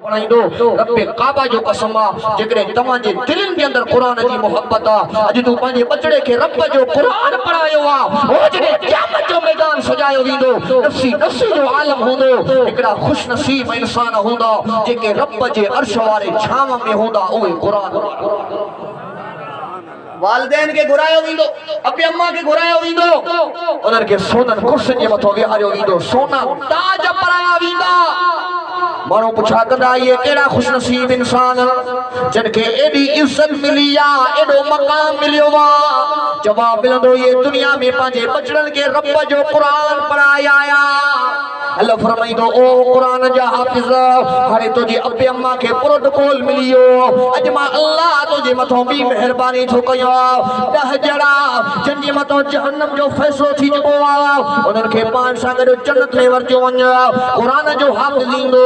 पढ़ाईंदो रब्बे काबा जो कसम आ जेकरे तव्हां जे दिलनि जे अंदर क़ुरान जी मोहब्बत आ अॼु तूं पंहिंजे बचड़े खे रब जो क़ुरान पढ़ायो आ हो जॾहिं क़यामत जो मैदान सजायो वेंदो नफ़्सी नफ़्सी जो आलम हूंदो हिकिड़ा खुश नसीब इंसान हूंदा जेके रब जे अर्श वारे छांव में हूंदा उहे क़ुरान वालिदैन के घुरायो वेंदो अबे अम्मा के घुरायो वेंदो उन्हनि खे सोननि कुर्सियुनि जे मथां विहारियो वेंदो सोना ताज पराया वेंदा माण्हू पुछा कंदा इहे कहिड़ा खुश नसीब इंसान जिन खे एॾी इज़त मिली आहे एॾो मक़ाम मिलियो आहे जवाब मिलंदो इहे दुनिया में पंहिंजे बचड़नि खे रब जो क़ुरान पढ़ाया आया अल्लाह फरमाईंदो ओ क़ुरान जा हाफ़िज़ हाणे तुंहिंजी अबे अम्मा खे प्रोटोकॉल मिली वियो अॼु मां अल्लाह तुंहिंजे मथां बि महिरबानी थो कयां 10 ॼणा जिन जे मथां जहन्नम जो फ़ैसिलो थी चुको आहे उन्हनि खे पाण सां गॾु जन्नत में वरितो वञे क़ुरान जो हाफ़िज़ ईंदो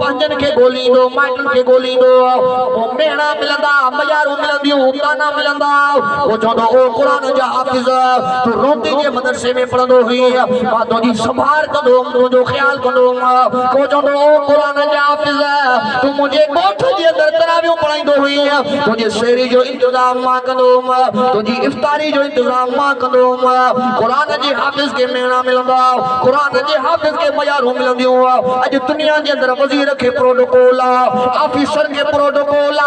पंहिंजनि खे ॻोल्हींदो माइटनि खे ॻोल्हींदो पोइ मेणा मिलंदा मयारूं मिलंदियूं ताना मिलंदा उहो चवंदो ओ क़ुरान जा हाफ़िज़ तूं रोटी जे मदरसे में पढ़ंदो हुई मां तुंहिंजी संभाल कंदुमि तुंहिंजो ख्याल कंदुमि को चवंदो ओ क़ुरान जा हाफ़िज़ तूं मुंहिंजे ॻोठ जे अंदरि तरावियूं पढ़ाईंदो हुई तुंहिंजे सेरी जो इंतज़ाम मां कंदुमि तुंहिंजी इफ़्तारी जो इंतज़ाम मां कंदुमि क़ुरान जे हाफ़िज़ खे मेणा मिलंदा क़ुरान जे हाफ़िज़ खे मयारूं मिलंदियूं अॼु दुनिया जे अंदरि वज़ीर के प्रोटोकॉल ऑफिसर के प्रोटोकॉल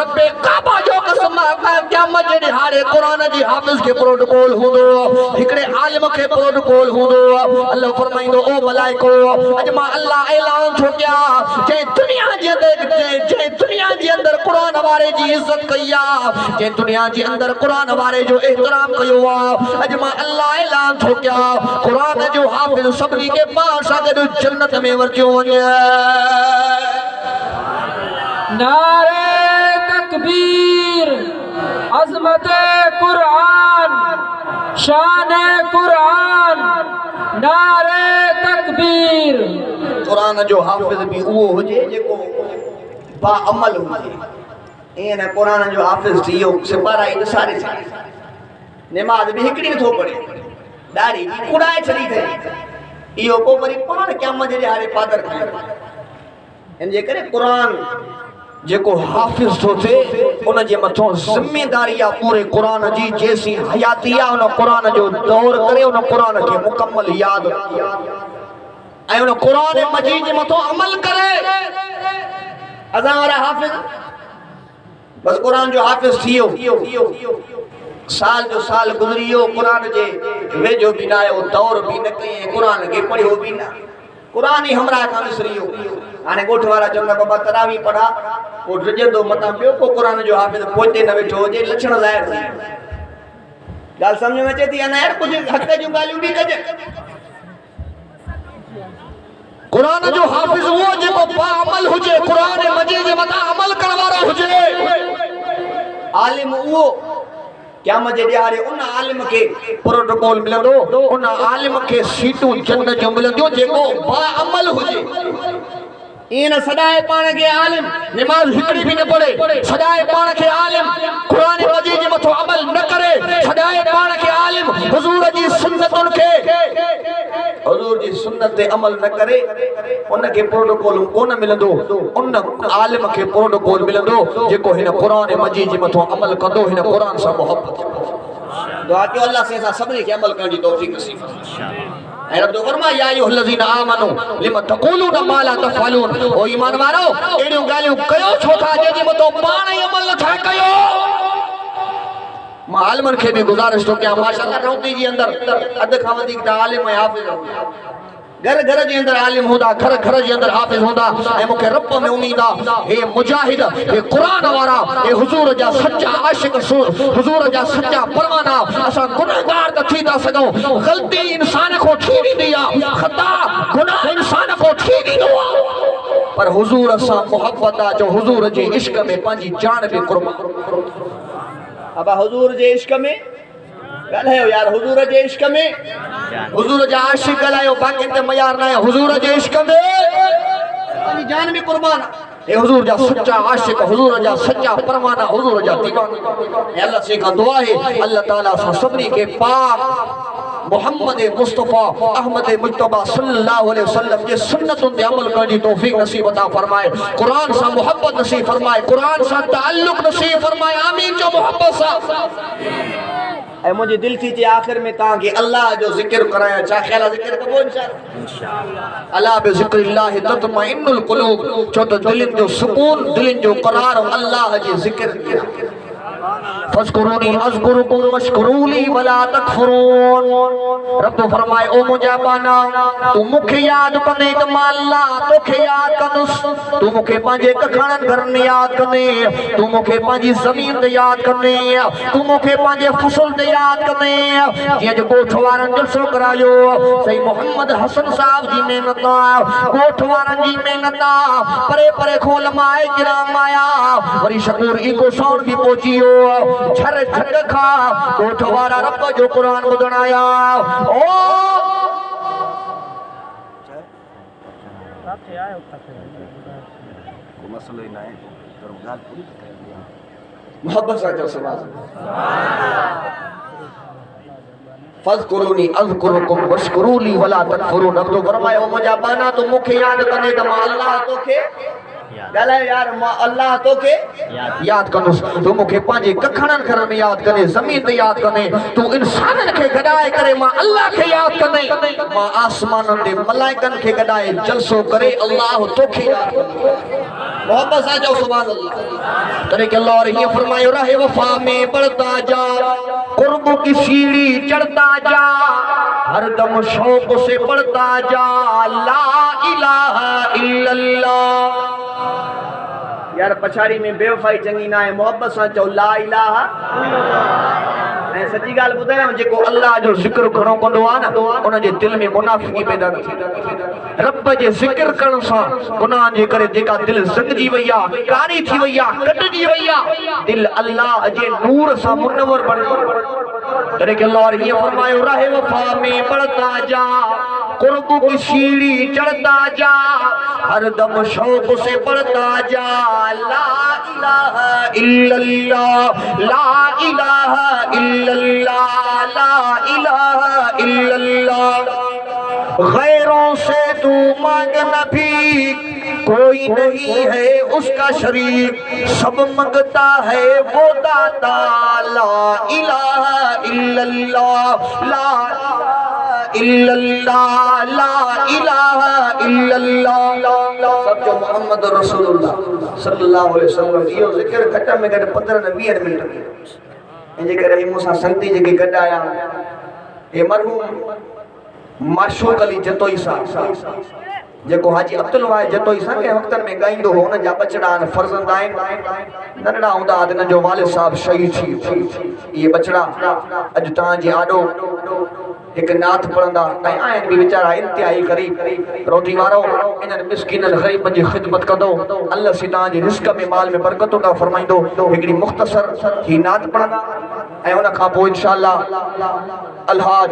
रब्बे काबा जो कसम क़यामत जे ॾिहाड़े क़ुरान जी हाफ़िज़ के प्रोटोकॉल हूंदो हिकिड़े आलिम के प्रोटोकॉल हूंदो अल्लाह फरमाईंदो ओ मलाइको अॼु मां अल्लाह ऐलान थो कयां जंहिं दुनिया जे अंदरि क़ुरान वारे जी इज़त कई आहे जंहिं दुनिया जे अंदरि क़ुरान वारे जो एहतराम कयो आहे अॼु मां अल्लाह ऐलान थो कयां क़ुरान जो हाफ़िज़ सभिनी खे पाण सां गॾु जन्नत में वरितो वञे नारे तकबीर अज़मत कुरान शान कुरान नारे तकबीर क़ुरान जो हाफ़िज़ भी उहो हुजे जेको बाअमल हुजे इन क़ुरान जो हाफ़िज़ थी वियो सिपाही ॾिसारे नमाज़ भी हिकिड़ी नथो पढ़े ॾाढी कुड़ाए छॾी अथई इहो पोइ वरी पाण क़यामत जे ॾिहाड़े पादर खाईंदो इन जे करे क़ुरान जेको हाफ़िज़ थो थिए उन जे मथां ज़िम्मेदारी आहे पूरे क़ुरान जी जेसी हयाती आहे उन क़ुरान जो दौर करे उन क़ुरान खे मुकम्मल यादि ऐं उन क़ुरान मजीद जे मथां अमल करे असां वारा हाफ़िज़ बस क़ुरान जो हाफ़िज़ थी वियो साल जो साल गुज़री वियो क़ुरान जे वेझो बि न आयो दौर बि न कई क़ुरान खे पढ़ियो बि न क़ुरान ही हमरा खां विसरी वियो हाणे ॻोठ वारा चवंदा बाबा तरावी पढ़ा पोइ डिॼंदो मथां ॿियो पोइ क़ुरान जो हाफ़िज़ पोइते न वेठो हुजे लक्षण ज़ाहिर थी ॻाल्हि सम्झ में अचे थी या न यार कुझु हक़ जूं ॻाल्हियूं बि कजे क़ुरान जो हाफ़िज़ उहो जेको बाअमल हुजे क़ुरान मजीद जे मथां अमल करण वारो हुजे आलिम उहो क़यामत जे ॾिहाड़े उन आलिम खे प्रोटोकॉल मिलंदो उन आलिम खे सीटूं जन्नत जूं मिलंदियूं जेको बाअमल हुजे इन सदाए पाण खे आलिम नमाज हिकिड़ी भी न पढ़े सदाए पाण खे आलिम क़ुरान मजीद जे मथां अमल न करे सदाए पाण खे आलिम हुजूर जी सुन्नतुनि खे हुजूर जी सुन्नत ते अमल न करे उन खे प्रोटोकॉल कोन मिलंदो उन आलिम खे प्रोटोकॉल मिलंदो जेको हिन क़ुरान मजीद जे मथां अमल कंदो हिन क़ुरान सां मोहब्बत दुआ कयो अल्लाह से सभिनी खे अमल करण जी तौफ़ीक़ नसीब ऐं रब फरमा या अय्युहल्लज़ीना आमनू लिमा तक़ूलूना मा ला तफ़अलून ओ ईमान वारो एड़ियूं ॻाल्हियूं कयो छो था जंहिंजे मथां पाण ई अमल नथा कयो मां आलिमनि खे बि गुज़ारिश थो कयां माशाअल्लाह रौती जे अंदरि अधु खां वधीक त आलिम ऐं हाफ़िज़ घर घर जे अंदरि आलिम हूंदा घर घर जे अंदरि हाफ़िज़ हूंदा ऐं मूंखे रब में उम्मीद आहे हे मुजाहिद हे क़ुरान वारा हे हुजूर जा सच्चा आशिक हुजूर जा सच्चा परवाना असां गुनहगार त थी था सघूं ग़लती इंसान को थी वेंदी आहे ख़ता गुनाह इंसान को थी वेंदो आहे पर हुजूर सां मोहब्बत आहे जो हुजूर जे इश्क में पंहिंजी जान बि क़ुर्बान अबा हुजूर जे इश्क में ॻाल्हायो यार हुजूर जे इश्क में हुजूर जा आशिक ॻाल्हायो बाक़ी ते मयार न आहे हुजूर जे इश्क में पंहिंजी जान बि क़ुर्बान हे हुजूर जा सच्चा आशिक हुजूर जा सच्चा परवाना हुजूर जा दीवाना ऐं अल्लाह से का दुआ है अल्लाह ताला सां सभिनी खे पाक मोहम्मद मुस्तफ़ा अहमद मुज्तबा सल्लल्लाहु अलैहि वसल्लम जे सुन्नतुन ते अमल करण जी तौफीक नसीब अता फरमाए कुरान सा मोहब्बत नसीब फरमाए कुरान सा ताल्लुक नसीब फरमाए आमीन जो मोहब्बत सा ऐ मुझे दिल थी जे आखिर में ता के अल्लाह जो जिक्र कराया चा ख्याल जिक्र कबो इंशाअल्लाह अला बि जिक्रिल्लाह तत्मइन्नुल कुलूब छो तो दिलन जो सुकून दिलन जो करार अल्लाह जे जिक्र फज़कुरूनी अज़कुरुकुम वशकुरूली वला तकफुरून रब फरमाए ओ मुंहिंजा बाना तू मूंखे यादि कंदे त मां अल्लाह तोखे यादि कंदुसि तू मूंखे पंहिंजे कखाणनि घरनि यादि कंदे तू मूंखे पंहिंजी ज़मीन ते यादि कंदे तू मूंखे पंहिंजे फसल ते यादि कंदे जीअं जो ॻोठ वारनि जलसो करायो सही मोहम्मद हसन साहब जी महिनत ॻोठ वारनि जी महिनत परे परे खोल माए किराम आया वरी शकूर ईको साउंड भी पहुची वियो छर छक खा ॻोठ वारा रब जो क़ुरान ॿुधण आया ओ मसलो ही ना है तो गाल पूरी मोहब्बत से जो सुभान फज़कुरूनी अज़कुरुकुम वशकुरूली वला तकफुरून अब तो फरमाए ओ मुंहिंजा बाना तू मूंखे यादि कंदे त मां अल्लाह तोखे ॻाल्हाए यार मां अल्लाह तोखे यादि कंदुसि तू मूंखे पंहिंजे कखणनि घर में यादि कंदे ज़मीन ते यादि कंदे तू इंसाननि खे गॾाए करे मां अल्लाह खे यादि कंदे मां आसमाननि ते मलाइकनि खे गॾाए जलसो करे अल्लाह तोखे यादि कंदे मोहब्बत सां चओ सुभान अल्लाह तॾहिं कि अल्लाह हीअं फरमायो रहे वफ़ा में बढ़ता जा कुर्ब की सीढ़ी चढ़ता जा हर दम शौक से बढ़ता जा ला इलाहा इल्लल्लाह यार पछाड़ी में बेवफाई चंगी ना है मोहब्बत सां चओ ला इलाहा ऐं सची ॻाल्हि ॿुधायां जेको अल्लाह जो ज़िक्र घणो कंदो आहे न उन जे दिलि में मुनाफ़िकी पैदा न थींदी रब जे ज़िक्र करण सां गुनाह जे करे जेका दिलि ज़ंगजी वई आहे कारी थी वई आहे कटिजी वई आहे दिलि अल्लाह जे नूर सां मुनवर बणे तॾहिं कि अल्लाह हीअं फरमायो रहे वफ़ा में बढ़ता जा कुर्ब की सीढ़ी चढ़ता जा हर दम शौक से बढ़ता जा ला इलाहा इल्लल्लाह ला इलाहा इल्लल्लाह ला इलाहा इल्लल्लाह गैरों से तू मांग न भी कोई नहीं है उसका शरीक सब मंगता है वो दाता ला इलाहा इल्लल्लाह ला इल्लल्लाह ला इलाहा इल्लल्लाह सब जो मोहम्मद रसूलुल्लाह सल्लल्लाहु अलैहि वसल्लम इहो ज़िक्र घट में घट 15 20 मिनट इन जे करे मूंसां संगती जेके गॾु आया हे मरहूम माशूक अली जतोई साहब जेको हाजी अब्दुल वाहिद जतोई सां के वक़्तनि में ॻाईंदो हो उन जा बचड़ा आहिनि फर्ज़ंद आहिनि नंढड़ा हूंदा हुआ त जो वालिद साहब शहीद थी इहे बचड़ा अॼु तव्हांजे आॾो एक नाथ पढ़ंदा ऐं आहिनि बि वीचारा इंतिहाई ग़रीब रोटी वारो इन्हनि मिस्किननि ग़रीबनि जी ख़िदमत कंदो अल्लाह सी तव्हांजे रिस्क में माल में बरकत उता फरमाईंदो हिकिड़ी मुख़्तसर ही नाथ पढ़ंदा ऐं उन खां पोइ इंशाअल्लाह अलहाज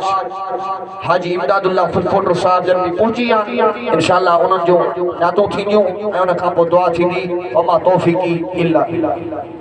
हाजी इमदादुल्लाह फुलफोटो साहब जन बि पहुची विया इंशाअल्लाह उन्हनि जो नातूं थींदियूं ऐं उन खां पोइ दुआ थींदी वमा तौफ़ीक़ी इल्ला बिल्लाह